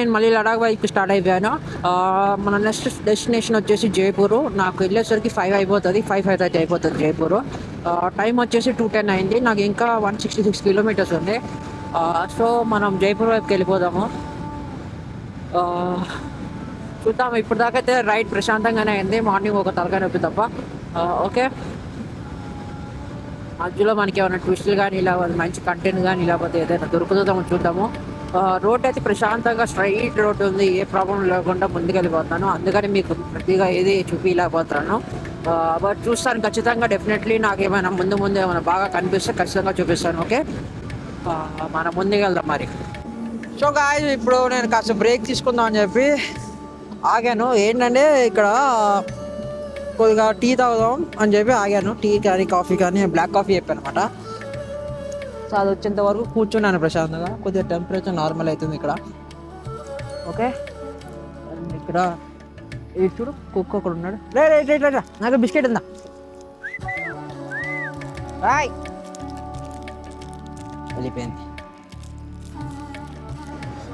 నేను మళ్ళీ Ladakh bike start అయిపోయాను. మన నెక్స్ట్ డెస్టినేషన్ వచ్చేసి జైపూర్. నాకు వెళ్ళేసరికి 5 అయిపోతుంది, 5:30 అయిపోతుంది జైపూర్. టైం వచ్చేసి 2:10 అయింది. నాకు ఇంకా 166 కిలోమీటర్స్ ఉంది. సో మనం జైపూర్ వైపుకి వెళ్ళిపోదాము. చూద్దాం. ఇప్పుడు దాకా అయితే రైడ్ ప్రశాంతంగానే అయింది. మార్నింగ్ ఒక తలకాయ నొప్పి తప్ప. ఓకే, మధ్యలో మనకి ఏమైనా ట్విస్టులు కానీ ఇలా మంచి కంటెంట్ కానీ లేకపోతే ఏదైనా దొరుకుతుందో చూద్దాము. రోడ్ అయితే ప్రశాంతంగా స్ట్రైట్ రోడ్ ఉంది, ఏ ప్రాబ్లం లేకుండా ముందుకెళ్ళిపోతున్నాను. అందుకని మీకు ప్రతిగా ఏది చూపించలేకపోతున్నాను. బట్ చూస్తాను ఖచ్చితంగా, డెఫినెట్లీ నాకు ఏమైనా ముందు ఏమైనా బాగా కనిపిస్తే ఖచ్చితంగా చూపిస్తాను. ఓకే, మనం ముందుకు వెళ్దాం మరి. సో గాయ్స్, ఇప్పుడు నేను కాస్త బ్రేక్ తీసుకుందాం అని చెప్పి ఆగాను. ఏంటంటే ఇక్కడ కొద్దిగా టీ తాగుదాం అని చెప్పి ఆగాను. టీ కానీ కాఫీ కానీ, బ్లాక్ కాఫీ చెప్పాను అనమాట. సో అది వచ్చేంత వరకు కూర్చున్నాను ప్రశాంతంగా. కొద్దిగా టెంపరేచర్ నార్మల్ అవుతుంది ఇక్కడ. ఓకే, ఇక్కడ చూడు కుక్క ఒకడు ఉన్నాడు. రే నాకు బిస్కెట్ ఉందా? రాయ్ వెళ్ళిపోయింది.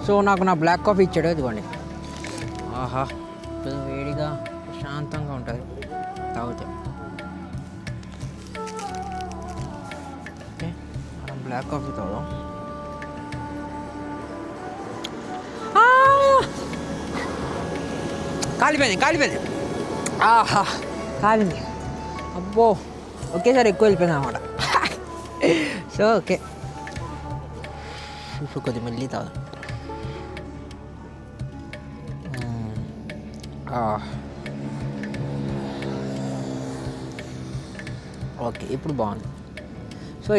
సో నాకు నా బ్లాక్ కాఫీ ఇచ్చాడు, ఇదిగోండి. ఆహా, వేడిగా ప్రశాంతంగా ఉంటుంది తాగితే. ఓకే, మనం బ్లాక్ కాఫీ తాగుదాం. కాలిపోయింది. ఆహా, కాలింది. అబ్బో, ఒకేసారి ఎక్కువ వెళ్ళిపోయింది అన్నమాట. సో ఓకే, ఇప్పుడు కొద్దిగా మెల్లి తాగుదాం. ఓకే, ఇప్పుడు బాగుంది. సో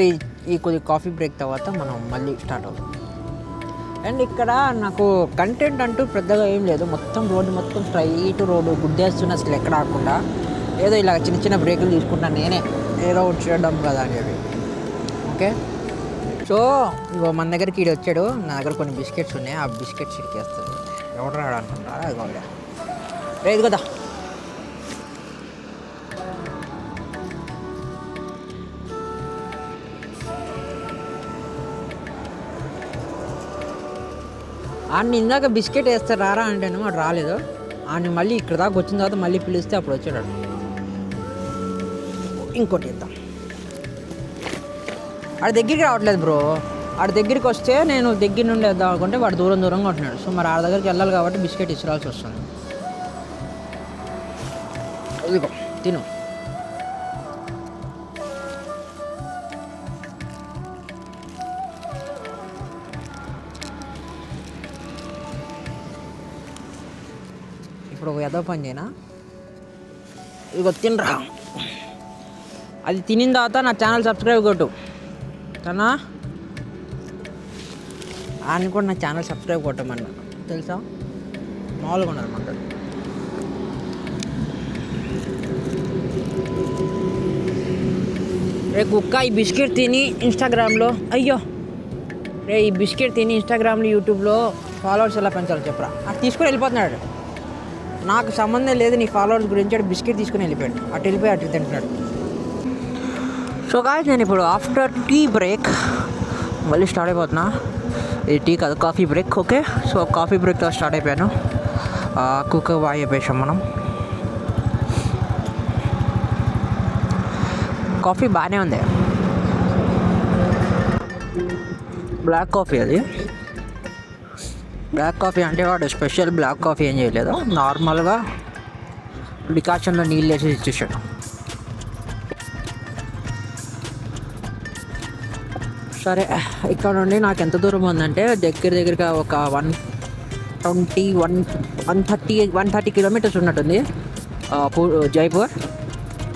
ఈ కొద్ది కాఫీ బ్రేక్ తర్వాత మనం మళ్ళీ స్టార్ట్ అవుతాం. అండ్ ఇక్కడ నాకు కంటెంట్ అంటూ పెద్దగా ఏం లేదు. మొత్తం రోడ్డు మొత్తం స్ట్రైట్ రోడ్డు, గుద్దేస్తున్న అసలు ఎక్కడ ఆకుండా. ఏదో ఇలా చిన్న బ్రేకులు తీసుకుంటాను నేనే, ఏదో ఒకటి చేయడం కదా అని చెప్పి. ఓకే, సో ఇగో మన దగ్గరికి ఈడు వచ్చాడు. నా దగ్గర కొన్ని బిస్కెట్స్ ఉన్నాయి, ఆ బిస్కెట్స్ ఇడికేస్తాడు. ఎవరు రాడు అనుకుంటారా? అది లేదు కదా. ఆడిని ఇందాక బిస్కెట్ వేస్తారు రారా అంటేను, వాడు రాలేదు. ఆడిని మళ్ళీ ఇక్కడ దాకా వచ్చిన తర్వాత మళ్ళీ పిలిస్తే అప్పుడు వచ్చాడు. ఇంకోటి ఇద్దాం. ఆడ దగ్గరికి రావట్లేదు బ్రో. ఆడ దగ్గరికి వస్తే నేను దగ్గర నుండి వేద్దాం అనుకుంటే వాడు దూరంగా ఉంటున్నాడు. సో మరి ఆడ దగ్గరికి వెళ్ళాలి కాబట్టి బిస్కెట్ ఇచ్చాల్సి వస్తుంది. ఇదిగో తిను. ఇప్పుడు ఏదో పని చేయనా, ఇదిగో తినరా. అది తినిన తర్వాత నా ఛానల్ సబ్స్క్రైబ్ కొట్టు కన్నా. ఆయన కూడా నా ఛానల్ సబ్స్క్రైబ్ కొట్టమన్నా, తెలుసా? మామూలుగా ఉండదు అన్నమాట. రే కుక్క, ఈ బిస్కెట్ తిని ఇన్స్టాగ్రామ్లో ఈ బిస్కెట్ తిని ఇన్స్టాగ్రామ్లో యూట్యూబ్లో ఫాలోవర్స్ ఎలా పెంచాలో చెప్పరా. అటు తీసుకుని వెళ్ళిపోతున్నాడు. నాకు సంబంధం లేదు నీ ఫాలోవర్స్ గురించి. అటు బిస్కెట్ తీసుకుని వెళ్ళిపోయాడు. అటు తింటున్నాడు. సో గాయ్స్, నేను ఇప్పుడు ఆఫ్టర్ టీ బ్రేక్ మళ్ళీ స్టార్ట్ అయిపోతున్నా. ఇది టీ కాదు, coffee break. Okay, so coffee బ్రేక్తో స్టార్ట్ అయిపోయాను. కుక్క బాగా చెప్పేసాం మనం. కాఫీ బాగానే ఉంది. బ్లాక్ కాఫీ, అది బ్లాక్ కాఫీ అంటే వాడు స్పెషల్ బ్లాక్ కాఫీ ఏం చేయలేదు, నార్మల్గా డికాషన్లో నీళ్ళు వేసి ఇచ్చేసాడు. సరే, ఇక్కడ నుండి నాకు ఎంత దూరం ఉందంటే దగ్గరగా ఒక 130 కిలోమీటర్స్ ఉన్నట్టుంది జైపూర్.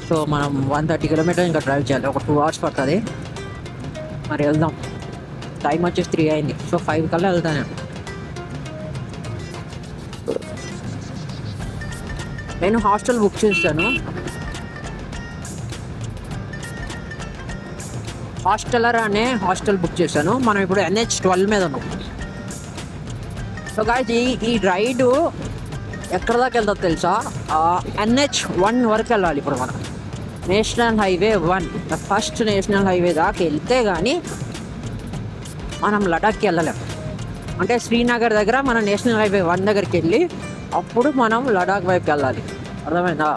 సో మనం 130 కిలోమీటర్స్ ఇంకా డ్రైవ్ చేయాలి. ఒక 2 hours పడుతుంది. మరి వెళ్దాం. టైం వచ్చేసి 3 అయింది. సో 5 కల్లా వెళ్తాను. నేను హాస్టల్ బుక్ చేశాను. హాస్టలర్ అనే హాస్టల్ బుక్ చేశాను. మనం ఇప్పుడు NH12 మీద ఉన్నాం. సో గాయ్స్, ఈ రైడు ఎక్కడ దాకా వెళ్తుందో తెలుసా? NH1 వరకు వెళ్ళాలి. ఇప్పుడు మనం national highway 1, first national highway దాకా వెళ్తే కానీ మనం లడాఖ్కి వెళ్ళలేం. అంటే శ్రీనగర్ దగ్గర మన నేషనల్ హైవే 1 దగ్గరికి వెళ్ళి అప్పుడు మనం లడాక్ వైపుకి వెళ్ళాలి. అర్థమైందా?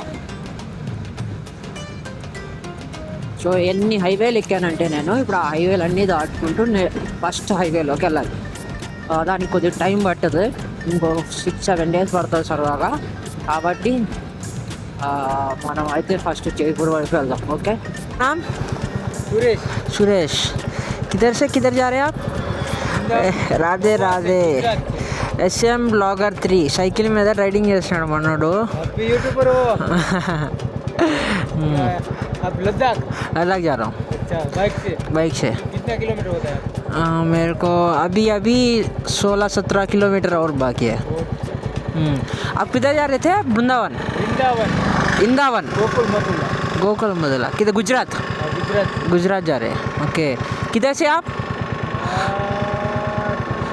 సో ఎన్ని హైవేలు ఎక్కానంటే నేను ఇప్పుడు ఆ హైవేలు అన్నీ దాటుకుంటూ ఫస్ట్ హైవేలోకి వెళ్ళాలి. దానికి కొద్దిగా టైం పడుతుంది, ఇంకో 6-7 days పడుతుంది సరదాగా. కాబట్టి మనం అయితే ఫస్ట్ జైపూర్ వైపు వెళ్దాం. ఓకే సురేష్ కిధర్ సే కిధర్ जा रहे हैं आप? Radhe Radhe. SM Blogger 3 cycle మీద రైడింగ్ చేస్తున్నాడు మనోడు. लद्दाख जा रहा हूँ. अच्छा, बाइक से कितना किलोमीटर होता है? मेरे को अभी 16-17 किलोमीटर और बाकी है. आप किधर जा रहे थे? वृंदावन गोकुल मधुला किधर? गुजरात जा रहे हैं. ओके, किधर से आप?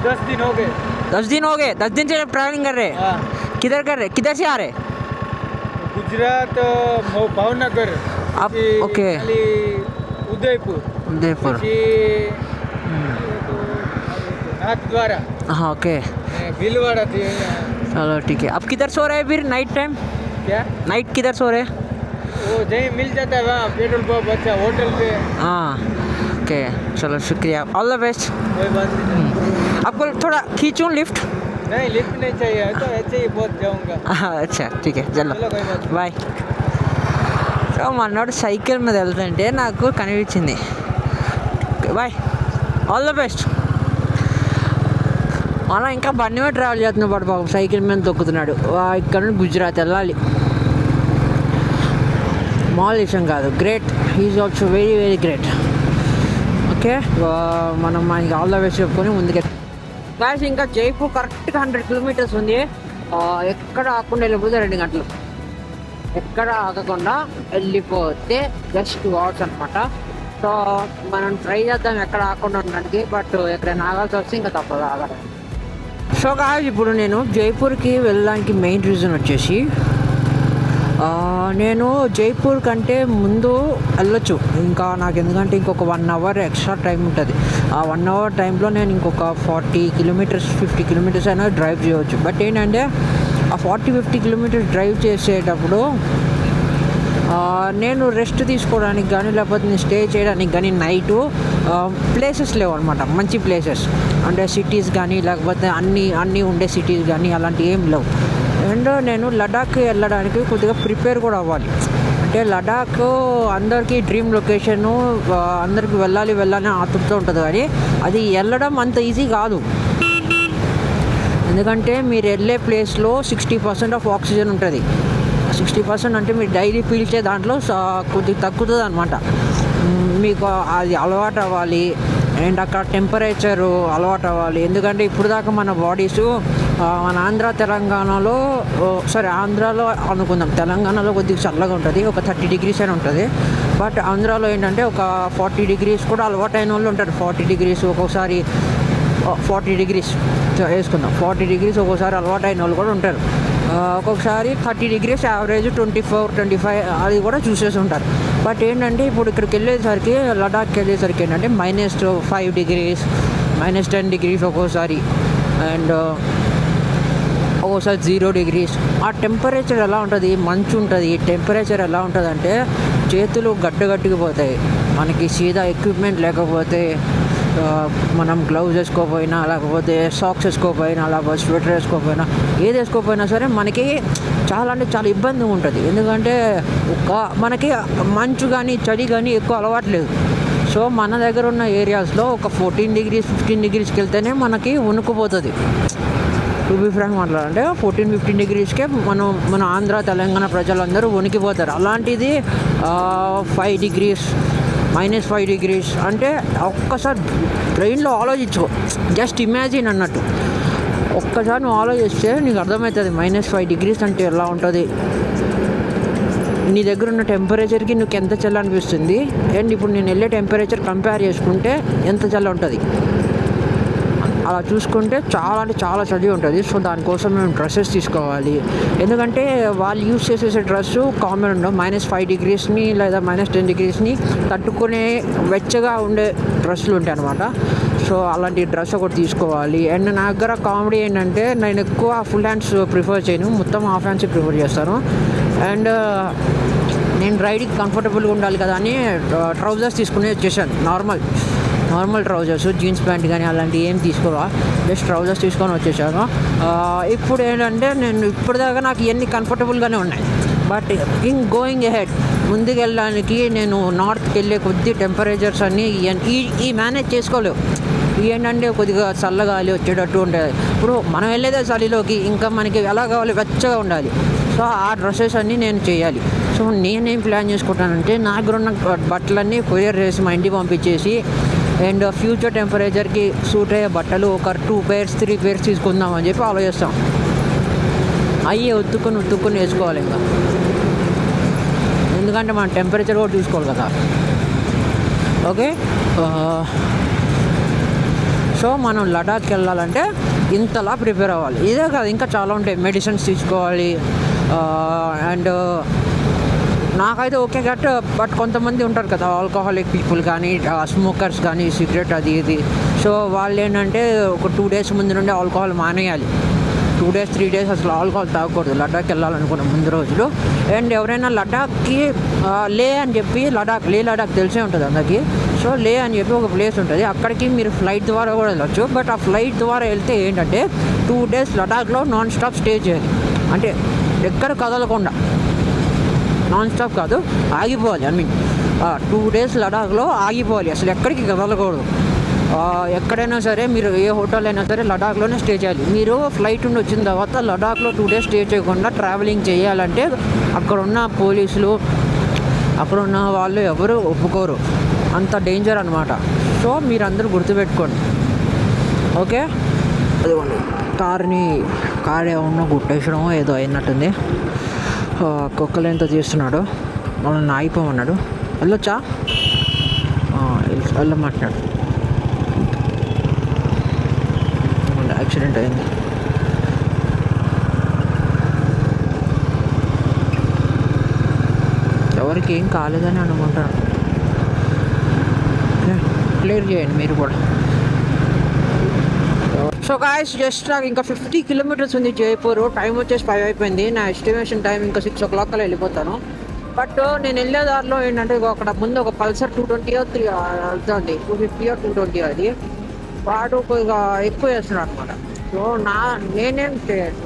10 दिन हो गए. 10 दिन हो गए. 10 दिन से ट्रैवलिंग कर रहे हैं. किधर कर रहे? किधर से आ रहे? गुजरात भावनगर. आप ओके. उदयपुर. नाथद्वारा. हाँ ओके. भीलवाड़ा थी. चलो ठीक है. अब किधर सो रहे हैं फिर नाइट टाइम? क्या नाइट किधर सो रहे हैं? वो जहीं मिल जाता है वहाँ पेट्रोल पंप, अच्छा होटल पे. हाँ ओके, चलो शुक्रिया, ऑल द बेस्ट. कोई बात नहीं. आपको थोड़ा खींचूँ लिफ्ट? नहीं, लिफ्ट नहीं चाहिए, तो ऐसे ही बहुत जाऊँगा. अच्छा ठीक है, चलो कोई बात. బాయ్. సో మనోడు సైకిల్ మీద వెళ్తుంటే నాకు కనిపించింది. Bye, all the best. మనం ఇంకా బండి మీద ట్రావెల్ చేస్తున్నాం, పాటు పాపం సైకిల్ మీద తొక్కుతున్నాడు. ఇక్కడ నుండి గుజరాత్ వెళ్ళాలి. మామూలు విషయం కాదు. Great, he's also very very great. Okay, మనం మనకి ఆల్ ద బెస్ట్ చెప్పుకొని ముందుకే. గాయస్, ఇంకా జైపూర్ కరెక్ట్గా 100 kilometers ఉంది. ఎక్కడ ఆకుండా వెళ్ళిపోతే 2 గంటలు. ఎక్కడ ఆగకుండా వెళ్ళిపోతే జస్ట్ 2 hours అనమాట. సో మనం ట్రై చేద్దాం ఎక్కడ ఆగకుండా ఉండడానికి. బట్ ఎక్కడైనా ఆగాల్సి వస్తే ఇంకా తప్పదు ఆగాలి. సో గాయస్, ఇప్పుడు నేను జైపూర్కి వెళ్ళడానికి మెయిన్ రీజన్ వచ్చేసి నేను జైపూర్ కంటే ముందు వెళ్ళొచ్చు ఇంకా. నాకు ఎందుకంటే ఇంకొక 1 hour ఎక్స్ట్రా టైం ఉంటుంది. ఆ 1 hour టైంలో నేను ఇంకొక 40 kilometers 50 kilometers అయినా డ్రైవ్ చేయవచ్చు. బట్ ఏంటంటే ఆ 40-50 kilometers డ్రైవ్ చేసేటప్పుడు నేను రెస్ట్ తీసుకోవడానికి కానీ లేకపోతే నేను స్టే చేయడానికి కానీ నైటు ప్లేసెస్ లేవు అనమాట. మంచి ప్లేసెస్ అంటే సిటీస్ కానీ లేకపోతే అన్నీ ఉండే సిటీస్ కానీ అలాంటివి ఏం లేవు. అండ్ నేను లడాక్ వెళ్ళడానికి కొద్దిగా ప్రిపేర్ కూడా అవ్వాలి. అంటే లడాక్ అందరికీ డ్రీమ్ లొకేషను, అందరికీ వెళ్ళాలి ఆతృత ఉంటుంది. కానీ అది వెళ్ళడం అంత ఈజీ కాదు. ఎందుకంటే మీరు వెళ్ళే ప్లేస్లో 60% ఆఫ్ ఆక్సిజన్ ఉంటుంది. 60% అంటే మీరు డైలీ పీల్చే దాంట్లో కొద్దిగా తగ్గుతుంది అనమాట. మీకు అది అలవాటు అవ్వాలి. అండ్ అక్కడ టెంపరేచరు అలవాటు అవ్వాలి. ఎందుకంటే ఇప్పుడు దాకా మన బాడీస్ మన తెలంగాణలో ఆంధ్రాలో అనుకుందాం, తెలంగాణలో కొద్దిగా చల్లగా ఉంటుంది, ఒక 30 degrees అని ఉంటుంది. బట్ ఆంధ్రాలో ఏంటంటే ఒక 40 degrees కూడా అలవాటు అయిన వాళ్ళు ఉంటారు. 40 degrees ఒక్కొక్కసారి 40 degrees వేసుకుందాం. 40 degrees ఒక్కోసారి అలవాటు అయిన వాళ్ళు కూడా ఉంటారు. ఒక్కొక్కసారి 30 degrees యావరేజ్ 24-25 అది కూడా చూసేసి ఉంటారు. బట్ ఏంటంటే ఇప్పుడు ఇక్కడికి వెళ్ళేసరికి లడాఖ్కి వెళ్ళేసరికి ఏంటంటే -5 degrees -10 degrees ఒక్కోసారి, అండ్ ఒక్కోసారి 0 degrees. ఆ టెంపరేచర్ ఎలా ఉంటుంది, మంచు ఉంటుంది. టెంపరేచర్ ఎలా ఉంటుంది అంటే చేతులు గట్టిపోతాయి. మనకి సీదా ఎక్విప్మెంట్ లేకపోతే, మనం గ్లౌజ్ వేసుకోకపోయినా లేకపోతే సాక్స్ వేసుకోకపోయినా లేకపోతే స్వెటర్ వేసుకోకపోయినా ఏది వేసుకోకపోయినా సరే మనకి చాలా అంటే చాలా ఇబ్బందిగా ఉంటుంది. ఎందుకంటే మనకి మంచు కానీ చలి కానీ ఎక్కువ అలవాటు లేదు. సో మన దగ్గర ఉన్న ఏరియాస్లో ఒక 14 degrees 15 degreesకి వెళ్తేనే మనకి వణుకుపోతుంది. టు బి ఫ్రాంక్ మాట్లాడాలంటే 14-15 degreesకే మన ఆంధ్ర తెలంగాణ ప్రజలందరూ వణికిపోతారు. అలాంటిది -5 degrees అంటే ఒక్కసారి బ్రెయిన్లో ఆలోచించుకో, జస్ట్ ఇమాజిన్ అన్నట్టు. ఒక్కసారి నువ్వు ఆలోచిస్తే నీకు అర్థమవుతుంది -5 degrees అంటే ఎలా ఉంటుంది. నీ దగ్గర ఉన్న టెంపరేచర్కి నీకు ఎంత చల్ల అనిపిస్తుంది, అండ్ ఇప్పుడు నేను వెళ్ళే టెంపరేచర్ కంపేర్ చేసుకుంటే ఎంత చల్ల ఉంటుంది. అలా చూసుకుంటే చాలా అంటే చాలా చలి ఉంటుంది. సో దానికోసం మేము డ్రెస్సెస్ తీసుకోవాలి. ఎందుకంటే వాళ్ళు యూజ్ చేసేసే డ్రెస్సు కామన్ ఉండవు. -5 degreesని లేదా -10 degreesని తట్టుకునే వెచ్చగా ఉండే డ్రెస్సులు ఉంటాయి అన్నమాట. సో సో అలాంటి డ్రెస్ ఒకటి తీసుకోవాలి. అండ్ నా దగ్గర కామెడీ ఏంటంటే నేను ఎక్కువ ఫుల్ హ్యాండ్స్ ప్రిఫర్ చేయను, మొత్తం హాఫ్ హ్యాండ్స్ ప్రిఫర్ చేస్తాను. అండ్ నేను రైడింగ్ కంఫర్టబుల్గా ఉండాలి కదా అని ట్రౌజర్స్ తీసుకుని వచ్చేసాను. నార్మల్ ట్రౌజర్స్, జీన్స్ ప్యాంట్ కానీ అలాంటివి ఏం తీసుకోవా, జస్ట్ ట్రౌజర్స్ తీసుకొని వచ్చేసాను. ఇప్పుడు ఏంటంటే నేను ఇప్పటిదాకా నాకు ఇవన్నీ కంఫర్టబుల్గానే ఉన్నాయి. బట్ గోయింగ్ అహెడ్, ముందుకు వెళ్ళడానికి నేను నార్త్కి వెళ్ళే కొద్ది టెంపరేచర్స్ అన్నీ ఈ మేనేజ్ చేసుకోలేవు. ఏంటంటే కొద్దిగా చల్లగాలి వచ్చేటట్టు ఉంటుంది. ఇప్పుడు మనం వెళ్ళేదే చలిలోకి, ఇంకా మనకి ఎలా కావాలి, వెచ్చగా ఉండాలి. సో ఆ డ్రెస్సెస్ అన్నీ నేను చేయాలి. సో నేనేం ప్లాన్ చేసుకుంటానంటే నా దగ్గర ఉన్న బట్టలన్నీ కొరియర్ చేసి మా ఇంటికి పంపించేసి, అండ్ ఫ్యూచర్ టెంపరేచర్కి సూట్ అయ్యే బట్టలు ఒక 2 pairs 3 pairs తీసుకుందాం అని చెప్పి ఆలోచిస్తాం. అయ్యి ఉత్తుకొని వేసుకోవాలి ఇంకా, ఎందుకంటే మనం టెంపరేచర్ కూడా చూసుకోవాలి కదా. ఓకే, సో మనం లడాఖ్కి వెళ్ళాలంటే ఇంతలా ప్రిపేర్ అవ్వాలి. ఇదే కాదు, ఇంకా చాలా ఉంటాయి. మెడిసిన్స్ తీసుకోవాలి. అండ్ నాకైతే ఓకే బట్ కొంతమంది ఉంటారు కదా, ఆల్కహాలిక్ పీపుల్ కానీ స్మోకర్స్ కానీ, సిగరెట్ అది ఇది. సో వాళ్ళు ఏంటంటే ఒక 2 days ముందు నుండి ఆల్కహాల్ మానేయాలి. 2 days 3 days అసలు ఆల్కహాల్ తాగకూడదు లడాఖ్కి వెళ్ళాలనుకున్న ముందు రోజులు. అండ్ ఎవరైనా లడాఖ్కి లే అని చెప్పి, లడాఖ్ తెలిసే ఉంటుంది అందరికీ. సో లే అని చెప్పి ఒక ప్లేస్ ఉంటుంది, అక్కడికి మీరు ఫ్లైట్ ద్వారా కూడా వెళ్ళచ్చు. బట్ ఆ ఫ్లైట్ ద్వారా వెళ్తే ఏంటంటే 2 days లడాఖ్లో నాన్ స్టాప్ స్టే చేయాలి. అంటే ఎక్కడ కదలకుండా, నాన్ స్టాప్ కాదు, ఆగిపోవాలి. 2 days లడాఖ్లో ఆగిపోవాలి, అసలు ఎక్కడికి కదలకూడదు. ఎక్కడైనా సరే మీరు ఏ హోటల్ అయినా సరే లడాఖ్లోనే స్టే చేయాలి. మీరు ఫ్లైట్ నుండి వచ్చిన తర్వాత లడాఖ్లో 2 days స్టే చేయకుండా ట్రావెలింగ్ చేయాలంటే అక్కడ ఉన్న పోలీసులు, అక్కడ ఉన్న వాళ్ళు ఎవరు ఒప్పుకోరు, అంత డేంజర్ అనమాట. సో మీరందరూ గుర్తుపెట్టుకోండి. ఓకే, అదిగోండి కార్ ఏమన్నా గుట్టేసడమో ఏదో అయినట్టుంది. కుక్కలు ఎంత చేస్తున్నాడు, మనల్ని ఆగిపోమన్నాడు. వెళ్ళొచ్చా, వెళ్ళమంటున్నాడు. యాక్సిడెంట్ అయింది. ఎవరికి ఏం కాలేదని అనుకుంటాను. క్లియర్ చేయండి మీరు కూడా. సో గాయస్, జస్ట్ నాకు ఇంకా 50 kilometers ఉంది జైపూర్. టైం వచ్చేసి 5 అయిపోయింది. నా ఎస్టిమేషన్ టైం ఇంకా 6 o'clock కల్లా వెళ్ళిపోతాను. బట్ నేను వెళ్ళే దారిలో ఏంటంటే అక్కడ ముందు ఒక పల్సర్ 220 వెళ్తుంది, 250 or 220 అది. వాడు కొద్దిగా ఎక్కువ చేస్తున్నాడు అనమాట. సో నేనేం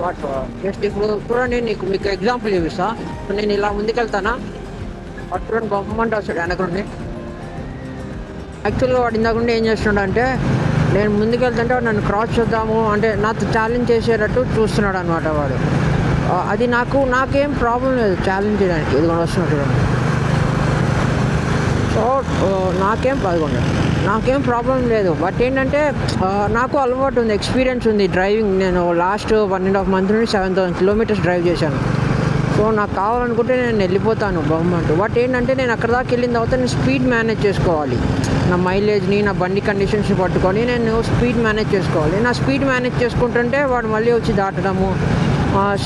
వాడు జస్ట్ ఇప్పుడు చూడండి, మీకు ఎగ్జాంపుల్ చూపిస్తా. నేను ఇలా ముందుకెళ్తానా, వాడు చూడండి గవర్నమెంట్ వస్తాడు వెనకుండి. యాక్చువల్గా వాడు ఇందాకుండా ఏం చేస్తున్నాడు అంటే, నేను ముందుకెళ్తుంటే వాడు నన్ను క్రాస్ చేద్దాము అంటే నాతో ఛాలెంజ్ చేసేటట్టు చూస్తున్నాడు అనమాట వాడు. అది నాకేం ప్రాబ్లం లేదు ఛాలెంజ్ చేయడానికి. ఇది కూడా వస్తున్నాడు చూడండి. సో నాకేం ప్రాబ్లం లేదు. బట్ ఏంటంటే నాకు అలవాటు ఉంది, ఎక్స్పీరియన్స్ ఉంది డ్రైవింగ్. నేను లాస్ట్ 1.5 months నుండి 7,000 kilometers డ్రైవ్ చేశాను. సో నాకు కావాలనుకుంటే నేను వెళ్ళిపోతాను గవర్నమెంట్. బట్ ఏంటంటే నేను అక్కడ దాకా వెళ్ళిన తర్వాత నేను స్పీడ్ మేనేజ్ చేసుకోవాలి. నా మైలేజ్ని, నా బండి కండిషన్స్ని పట్టుకొని నేను స్పీడ్ మేనేజ్ చేసుకోవాలి. నా స్పీడ్ మేనేజ్ చేసుకుంటుంటే వాడు మళ్ళీ వచ్చి దాటడము,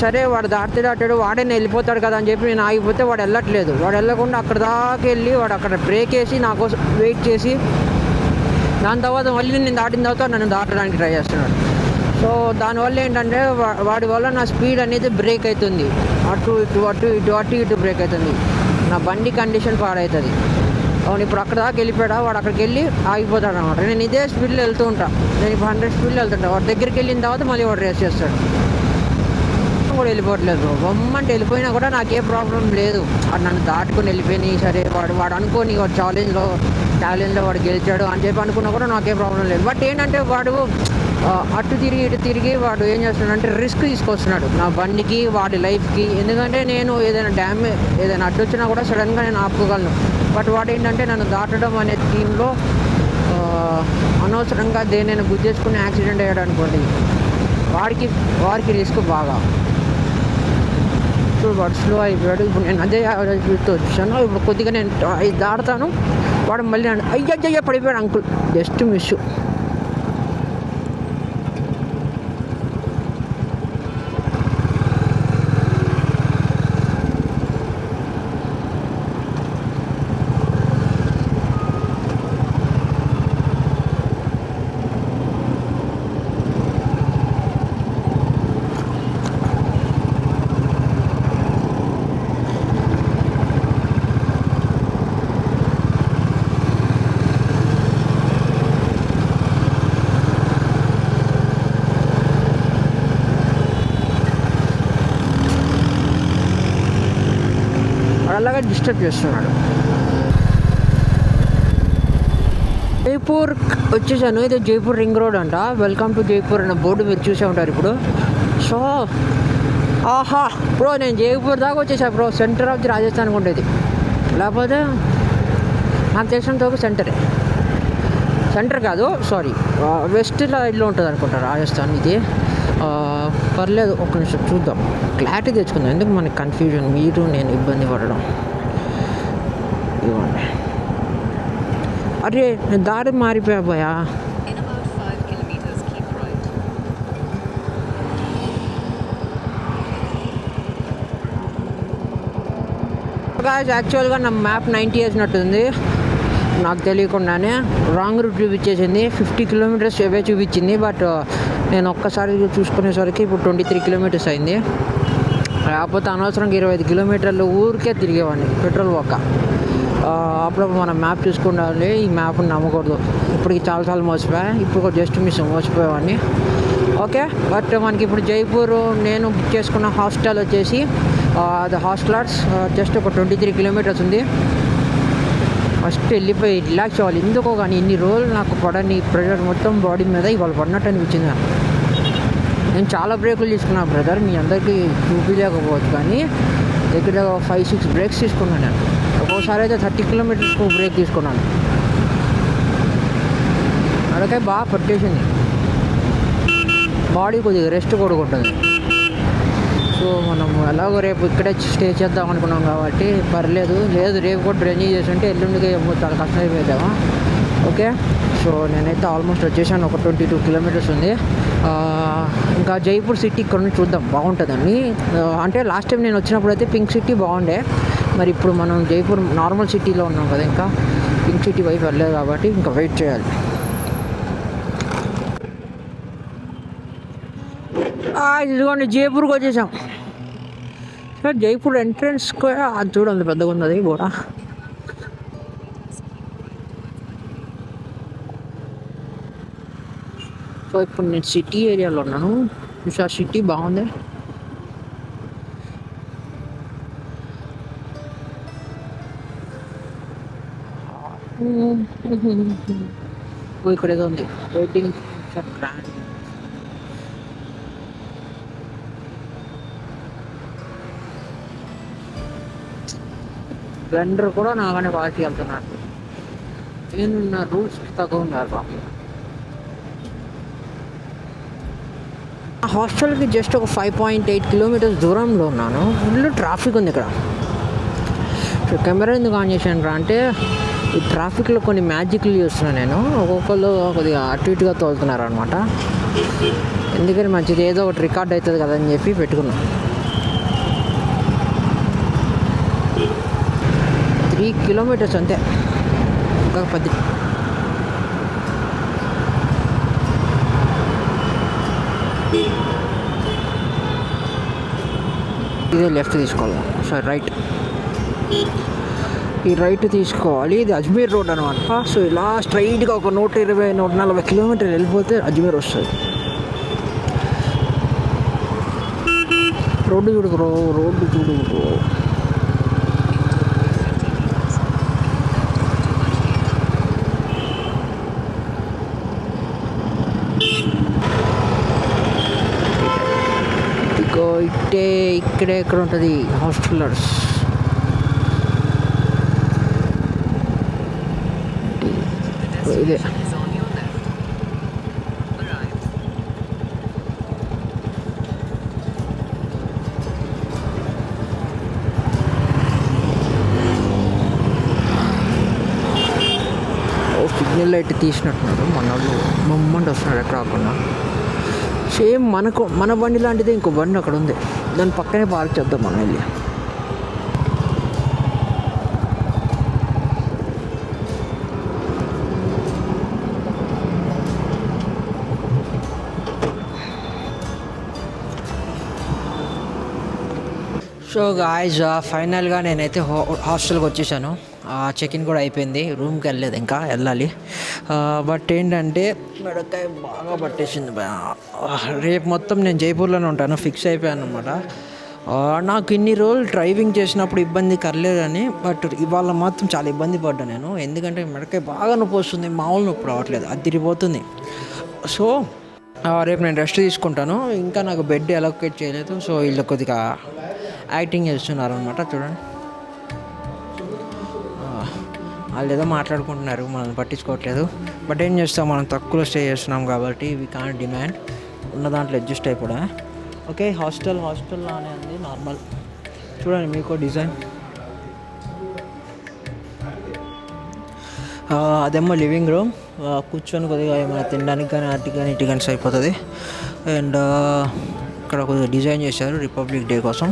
సరే వాడు దాటాడు, వాడే వెళ్ళిపోతాడు కదా అని చెప్పి నేను ఆగిపోతే వాడు వెళ్ళట్లేదు. వాడు వెళ్ళకుండా అక్కడ దాకా వెళ్ళి వాడు అక్కడ బ్రేక్ వేసి నా కోసం వెయిట్ చేసి, దాని తర్వాత మళ్ళీ నేను దాటిన తర్వాత నన్ను దాటడానికి ట్రై చేస్తున్నాడు. సో దానివల్ల ఏంటంటే వాడి వల్ల నా స్పీడ్ అనేది బ్రేక్ అవుతుంది, అటు ఇటు బ్రేక్ అవుతుంది, నా బండి కండిషన్ పాడవుతుంది. అవును, ఇప్పుడు అక్కడ దాకా వెళ్ళిపోయాడా, వాడు అక్కడికి వెళ్ళి ఆగిపోతాడు అనమాట. నేను ఇదే స్పీడ్లో వెళ్తూ ఉంటాను, నేను ఇప్పుడు 100 స్పీడ్లో వెళ్తుంటాను. వాడి దగ్గరికి వెళ్ళిన తర్వాత మళ్ళీ వాడు రేస్ చేస్తాడు. కూడా వెళ్ళిపోవట్లేదు, బొమ్మంటే వెళ్ళిపోయినా కూడా నాకే ప్రాబ్లం లేదు. వాడు నన్ను దాటుకొని వెళ్ళిపోయినాయి, సరే వాడు అనుకోని వాడు ఛాలెంజ్లో వాడు గెలిచాడు అని చెప్పి అనుకున్నా కూడా నాకే ప్రాబ్లం లేదు. బట్ ఏంటంటే వాడు అటు తిరిగి వాడు ఏం చేస్తున్నాడు అంటే రిస్క్ తీసుకొస్తున్నాడు నా బండికి, వాడి లైఫ్కి. ఎందుకంటే నేను ఏదైనా అడ్డు వచ్చినా కూడా సడన్గా నేను ఆపుకోగలను. బట్ వాడు ఏంటంటే నన్ను దాటడం అనే థీమ్లో అనవసరంగా దేనైనా గుద్దేసుకుని యాక్సిడెంట్ అయ్యాడు అనుకోండి, వాడికి రిస్క్ బాగా. ఇప్పుడు వాడు స్లో అయిపోయాడు. ఇప్పుడు నేను అదే స్పీడ్తో వచ్చాను. ఇప్పుడు కొద్దిగా నేను దాడతాను, వాడు మళ్ళీ అయ్యయ్య పడిపోయాడు అంకుల్, జస్ట్ మిస్. మెల్లగా డిస్టర్బ్ చేస్తున్నాడు. జైపూర్ వచ్చేసాను. ఇది జైపూర్ రింగ్ రోడ్ అంట. వెల్కమ్ టు జైపూర్ అన్న బోర్డు మీరు చూసే ఉంటారు ఇప్పుడు. సో ఆహా బ్రో, నేను జైపూర్ దాకా వచ్చేసా bro. Centre of the Rajasthan ఉండేది, లేకపోతే నాకు తెలిసినంత సెంటరే. సెంటర్ కాదు, సారీ, వెస్ట్ సైడ్లో ఉంటుంది అనుకుంటా రాజస్థాన్ ఇది. పర్లేదు, ఒక్క నిమిషం చూద్దాం, క్లారిటీ తెచ్చుకుందాం. ఎందుకు మనకి కన్ఫ్యూజన్, మీరు నేను ఇబ్బంది పడడం. ఇవ్వండి. అరే నేను దారి మారిపోయా పోయా. యాక్చువల్గా నా మ్యాప్ 90 వేసినట్టుంది, నాకు తెలియకుండానే రాంగ్ రూట్ చూపించేసింది. 50 కిలోమీటర్స్ అవే చూపించింది. బట్ నేను ఒక్కసారి చూసుకునేసరికి ఇప్పుడు 23 కిలోమీటర్స్ అయింది. లేకపోతే అనవసరంగా 25 కిలోమీటర్లు ఊరికే తిరిగేవాడిని పెట్రోల్ పోక. అప్పుడప్పుడు మనం మ్యాప్ చూసుకుండాలి, ఈ మ్యాప్ని నమ్మకూడదు. ఇప్పటికి చాలాసార్లు మోసపోయా, ఇప్పుడు కూడా జస్ట్ మిస్ మోసపోయేవాడిని. ఓకే, బట్ మనకి ఇప్పుడు జైపూర్ నేను బుక్ చేసుకున్న హాస్టల్ వచ్చేసి ద హాస్టలర్స్ జస్ట్ ఒక 23 కిలోమీటర్స్ ఉంది. ఫస్ట్ వెళ్ళిపోయి రిలాక్స్ అవ్వాలి. ఎందుకో కానీ ఇన్ని రోజులు నాకు పడని ప్రెషర్ మొత్తం బాడీ మీద ఇవాళ పడినట్టు అనిపించింది నాకు. నేను చాలా బ్రేకులు తీసుకున్నాను బ్రదర్, మీ అందరికీ చూపించలేకపోవచ్చు, కానీ దగ్గర 5-6 బ్రేక్స్ తీసుకున్నాను నేను. ఒక్కోసారి అయితే 30 కిలోమీటర్స్కు బ్రేక్ తీసుకున్నాను. అడకే బాగా పట్టేసింది, బాడీ కొద్దిగా రెస్ట్ కొడుకుంటుంది. సో మనం ఎలాగో రేపు ఇక్కడే స్టే చేద్దాం అనుకున్నాం కాబట్టి పర్లేదు. లేదు రేపు కూడా డ్రైవ్ చేస్తుంటే ఎల్లుండికి చాలా కష్టమైపోయాము. ఓకే, సో నేనైతే ఆల్మోస్ట్ వచ్చేసాను. ఒక 22 కిలోమీటర్స్ ఉంది. ఇంకా జైపూర్ సిటీ ఇక్కడ నుంచి చూద్దాం, బాగుంటుందండి. అంటే లాస్ట్ టైం నేను వచ్చినప్పుడు అయితే పింక్ సిటీ బాగుండే. మరి ఇప్పుడు మనం జైపూర్ నార్మల్ సిటీలో ఉన్నాం కదా, ఇంకా పింక్ సిటీ వైపు వెళ్ళలేదు కాబట్టి ఇంకా వెయిట్ చేయాలి. ఇదిగోండి జైపూర్కి వచ్చేసాం. సార్ జైపూర్ ఎంట్రన్స్ కూడా అది చూడండి, పెద్దగా ఉన్నది కూడా. సో ఇప్పుడు నేను సిటీ ఏరియాలో ఉన్నాను. చూసా సిటీ బాగుంది. ఇక్కడ ఏదో ఉంది వెయిటింగ్ ఫర్ గ్రాండ్. బ్లెండర్ కూడా నాగానే వాటి వెళ్తున్నారు. నేను రూల్స్ తక్కువ ఉన్నారు బాబు. హాస్టల్కి జస్ట్ ఒక 5.8 కిలోమీటర్స్ దూరంలో ఉన్నాను. ఫుల్ ట్రాఫిక్ ఉంది ఇక్కడ. సో కెమెరా ఎందుకు ఆన్ చేశాను రా అంటే, ఈ ట్రాఫిక్లో కొన్ని మ్యాజిక్లు చూస్తున్నాను నేను. ఒక్కొక్కరు కొద్దిగా అటు ఇటుగా తోలుతున్నారు అనమాట. ఎందుకని మంచిది, ఏదో ఒకటి రికార్డ్ అవుతుంది కదా అని చెప్పి పెట్టుకున్నాను. 3 కిలోమీటర్స్ అంతే, ఒక 10. ఇదే లెఫ్ట్ తీసుకోవాలి, సారీ రైట్. ఈ రైట్ తీసుకోవాలి. ఇది అజ్మీర్ రోడ్ అనమాట. సో ఇలా స్ట్రైట్గా ఒక 120-140 కిలోమీటర్లు వెళ్ళిపోతే అజ్మీర్ వస్తుంది. రోడ్డు చూడు బ్రో, రోడ్డు చూడు బ్రో. ఇట్టే ఇక్కడే ఎక్కడ ఉంటుంది హాస్టలర్స్. ఇదే సిగ్నల్ లైట్ తీసినట్టున్నారు మన వాళ్ళు. మమ్మంటే వస్తున్నాడు ఎక్కడ రాకుండా. సేమ్ మన బండి లాంటిదే ఇంకో బండి అక్కడ ఉంది, దాని పక్కనే పార్క్ చేద్దాం మనం వెళ్ళి. సో గాయ్స్ ఫైనల్గా నేనైతే హాస్టల్కి వచ్చేసాను. చెక్ ఇన్ కూడా అయిపోయింది. రూమ్కి వెళ్ళలేదు, ఇంకా వెళ్ళాలి. బట్ ఏంటంటే మెడకాయ బాగా పట్టేసింది. రేపు మొత్తం నేను జైపూర్లోనే ఉంటాను, ఫిక్స్ అయిపోయాను అనమాట. నాకు ఇన్ని రోజులు డ్రైవింగ్ చేసినప్పుడు ఇబ్బంది కర్లేదు కానీ బట్ ఇవాళ మాత్రం చాలా ఇబ్బంది పడ్డా నేను, ఎందుకంటే మెడకాయ బాగా నొప్పి వస్తుంది, మామూలు నొప్పి రావట్లేదు, అది తిరిగిపోతుంది. సో రేపు నేను రెస్ట్ తీసుకుంటాను. ఇంకా నాకు బెడ్ అలొకేట్ చేయలేదు. సో వీళ్ళు కొద్దిగా యాక్టింగ్ చేస్తున్నారు అనమాట. చూడండి, వాళ్ళు ఏదో మాట్లాడుకుంటున్నారు, మనం పట్టించుకోవట్లేదు. బట్ ఏం చేస్తాం, మనం తక్కువలో స్టే చేస్తున్నాం కాబట్టి వీ కాంట్ డిమాండ్, ఉన్న దాంట్లో అడ్జస్ట్ అయిపోవడా. ఓకే, హాస్టల్లానే ఉంది నార్మల్. చూడండి మీకు డిజైన్, అదేమో లివింగ్ రూమ్. కూర్చొని కొద్దిగా ఏమైనా తినడానికి కానీ అటు కానీ ఇటు కానీ అయిపోతుంది. అండ్ ఇక్కడ కొద్దిగా డిజైన్ చేశారు రిపబ్లిక్ డే కోసం.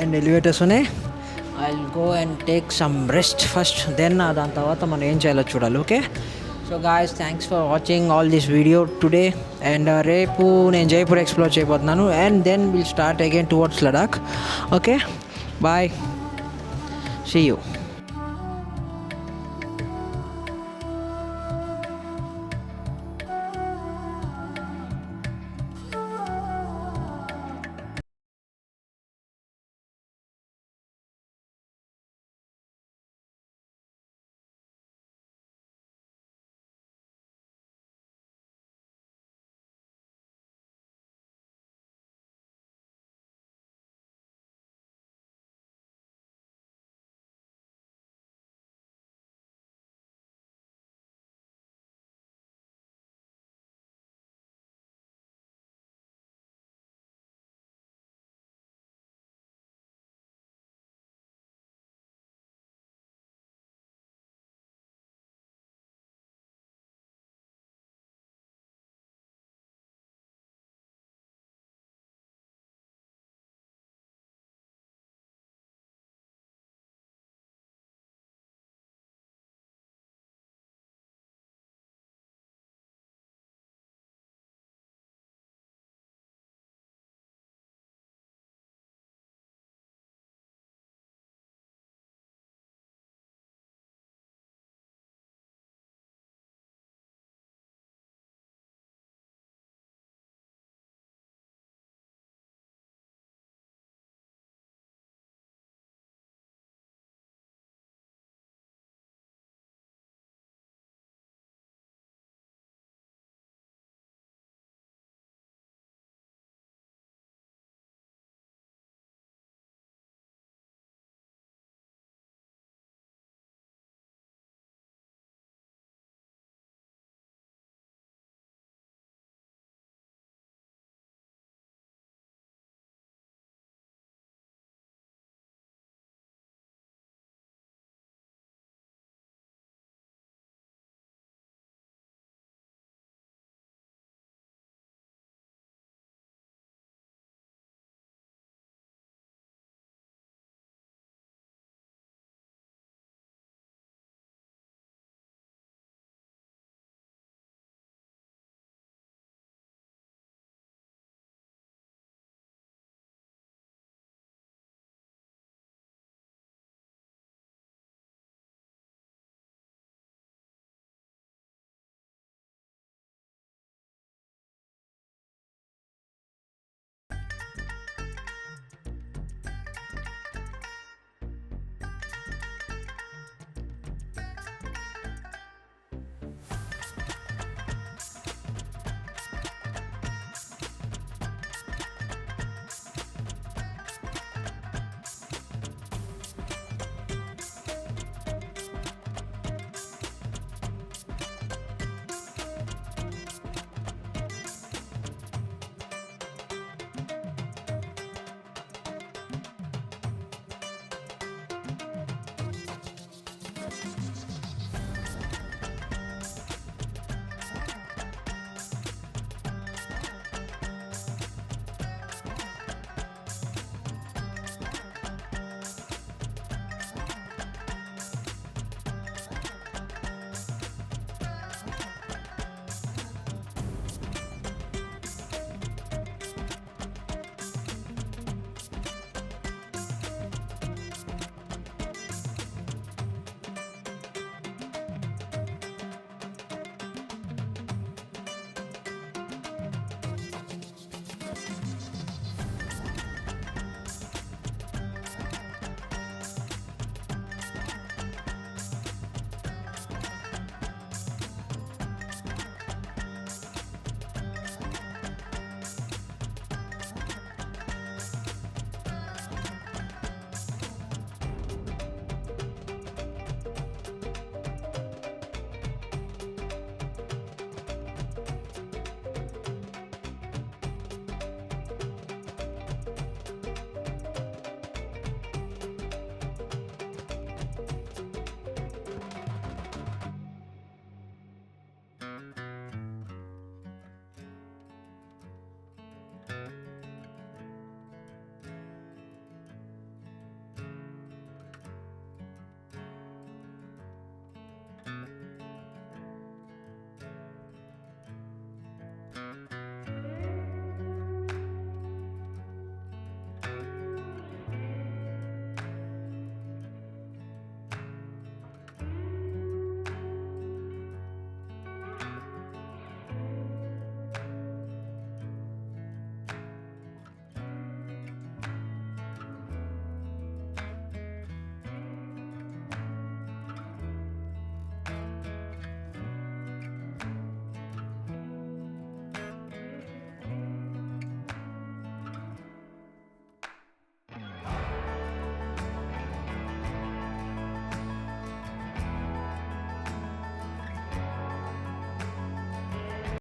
అండ్ ఎలివేటర్స్ ఉన్నాయి. I will go and take some rest first, then దాని తర్వాత మనం ఏం చేయాలో చూడాలి. Okay, so guys, thanks for watching all this video today. And రేపు నేను జైపూర్ ఎక్స్ప్లోర్ చేయబోతున్నాను. And then will start again towards Ladakh. Okay, bye, see you.